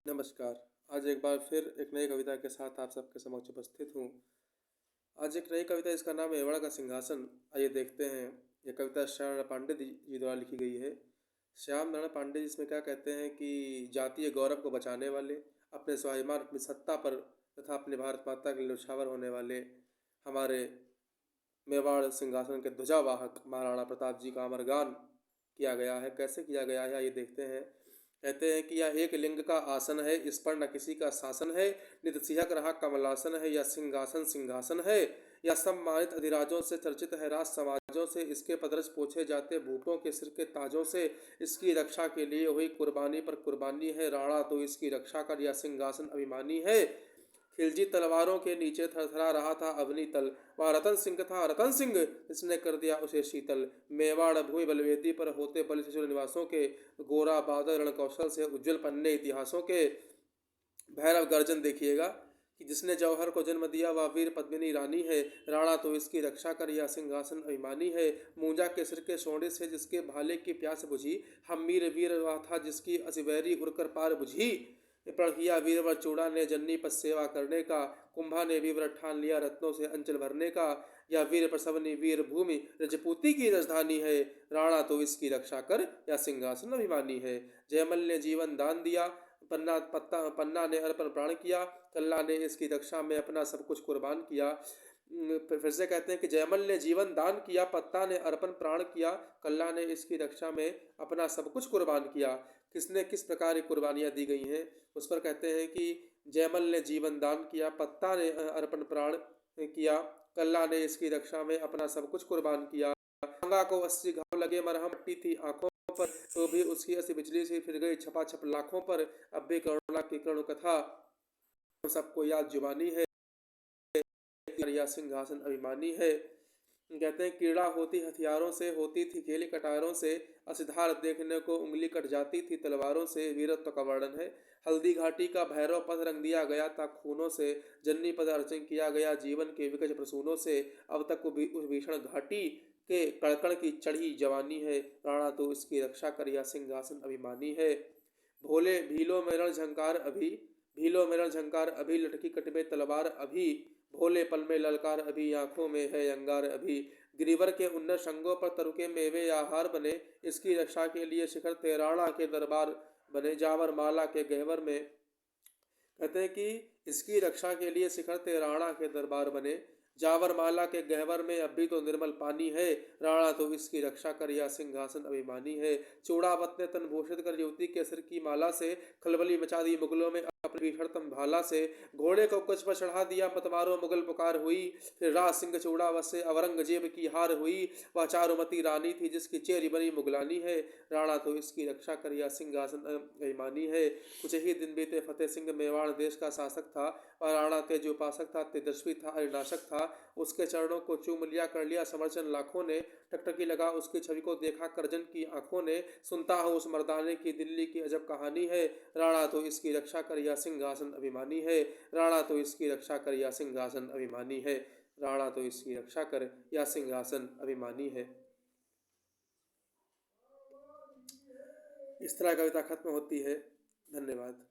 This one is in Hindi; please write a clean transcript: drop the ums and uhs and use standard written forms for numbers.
नमस्कार। आज एक बार फिर एक नई कविता के साथ आप सबके समक्ष उपस्थित हूँ। आज एक नई कविता, इसका नाम है मेवाड़ का सिंहासन। आइए देखते हैं। यह कविता श्याम नारायण पांडे जी द्वारा लिखी गई है। श्याम नारायण पांडे जी इसमें क्या कहते हैं कि जातीय गौरव को बचाने वाले, अपने स्वाभिमान, अपनी सत्ता पर तथा अपने भारत माता के लिए न्यौछावर होने वाले हमारे मेवाड़ सिंहासन के ध्वजावाहक महाराणा प्रताप जी का अमरगान किया गया है। कैसे किया गया है आइए देखते हैं। कहते हैं कि यह एक लिंग का आसन है, इस पर न किसी का शासन है। नित सिंहक रहा कमलासन है, यह सिंहासन सिंहासन है। यह सम्मानित अधिराजों से चर्चित है, राज समाजों से इसके पदरज पूछे जाते भूपों के सिर के ताजों से। इसकी रक्षा के लिए हुई कुर्बानी पर कुर्बानी है, राणा तो इसकी रक्षा कर, यह सिंहासन अभिमानी है। खिलजी तलवारों के नीचे थरथरा रहा था अवनी तल, वह रतन सिंह था रतन सिंह, इसने कर दिया उसे शीतल। मेवाड़ भूमि बलवेदी पर होते बल शिशुल निवासों के, गोरा बादल रण कौशल से उज्जवल पन्ने इतिहासों के। भैरव गर्जन देखिएगा कि जिसने जौहर को जन्म दिया वह वीर पद्मिनी रानी है, राणा तो इसकी रक्षा कर, यह सिंहासन अभिमानी है। मूंजा के सिर के सोने से जिसके भाले की प्यास बुझी, हम वीर वीर वह था जिसकी असिवैरी उड़कर पार बुझी। प्रण किया वीरवर चूड़ा ने जन्नी पर सेवा करने का, कुंभा ने वीरवर ठान लिया रत्नों से अंचल भरने का। यह वीर प्रसवनी वीर भूमि रजपूती की राजधानी है, राणा तो इसकी रक्षा कर, यह सिंहासन अभिमानी है। जयमल ने जीवन दान दिया, पन्ना ने अर्पण प्राण किया, कल्ला ने इसकी रक्षा में अपना सब कुछ कुर्बान किया। फिर से कहते हैं कि जयमल ने जीवन दान किया, पत्ता ने अर्पण प्राण किया, कल्ला ने इसकी रक्षा में अपना सब कुछ कुर्बान किया। किसने किस प्रकार की कुर्बानियाँ दी गई हैं उस पर कहते हैं कि जयमल ने जीवन दान किया, पत्ता ने अर्पण प्राण किया, कल्ला ने इसकी रक्षा में अपना सब कुछ कुर्बान किया। गंगा को 80 घाव लगे, मरहम पट्टी थी आंखों पर, तो भी उसकी असी बिजली से फिर गई छपाछप लाखों पर। अब भी करुणा की करुण कथा सबको याद जुबानी है, यह सिंहासन अभिमानी है। कहते हैं कीड़ा होती हथियारों से, होती थी खेली कटारों से, असिधार देखने को उंगली कट जाती थी तलवारों से, वीरत्व का वर्णन है। हल्दी घाटी का भैरव पथ रंग दिया गया था खूनों से, जन्नी पद अर्चन किया गया जीवन के विकज प्रसूनों से। अब तक उस भीषण घाटी के कड़कड़ की चढ़ी जवानी है, राणा तो इसकी रक्षा कर, यह सिंहासन अभिमानी है। भोले भीलो में रण झंकार अभी, भीलो में रण झंकार अभी, लटकी कट में तलवार अभी, भोले पल में ललकार अभी, आंखों में है अंगार अभी। गिरिवर के उन्नत शंगों पर तरुके मेवे आहार बने, इसकी रक्षा के लिए शिखर थे राणा के दरबार बने। जावर माला के गहवर में कहते हैं कि इसकी रक्षा के लिए शिखर थे राणा के दरबार बने। जावर माला के गहवर में अब भी तो निर्मल पानी है, राणा तो इसकी रक्षा कर, यह सिंहासन अभिमानी है। चूड़ावत ने तन भूषित कर युवती के सिर की माला से, खलबली मचा दी मुगलों में अपनी भीषणतम भाला से। घोड़े को कुछ पर चढ़ा दिया मतवारों मुगल पुकार हुई, फिर राज सिंह चूड़ावत से औरंगजेब की हार हुई। वह चारुमती रानी थी जिसकी चेरी बनी मुगलानी है, राणा तो इसकी रक्षा कर, यह सिंहासन अभिमानी है। कुछ ही दिन बीते फतेह सिंह मेवाड़ देश का शासक था, और राणा तेज उपासक था, तेजस्वी था, अरिनाशक था। उसके चरणों को चूम लिया कर लिया समर्चन लाखों ने, टकटकी लगा उसकी छवि को देखा करजन की आंखों ने। सुनता हूँ उस मर्दाने की दिल्ली की अजब कहानी है, राणा तो इसकी रक्षा कर, यह सिंहासन अभिमानी है। राणा तो इसकी रक्षा कर, यह सिंहासन अभिमानी है। राणा तो इसकी रक्षा कर, यह सिंहासन अभिमानी है। इस तरह कविता खत्म होती है। धन्यवाद।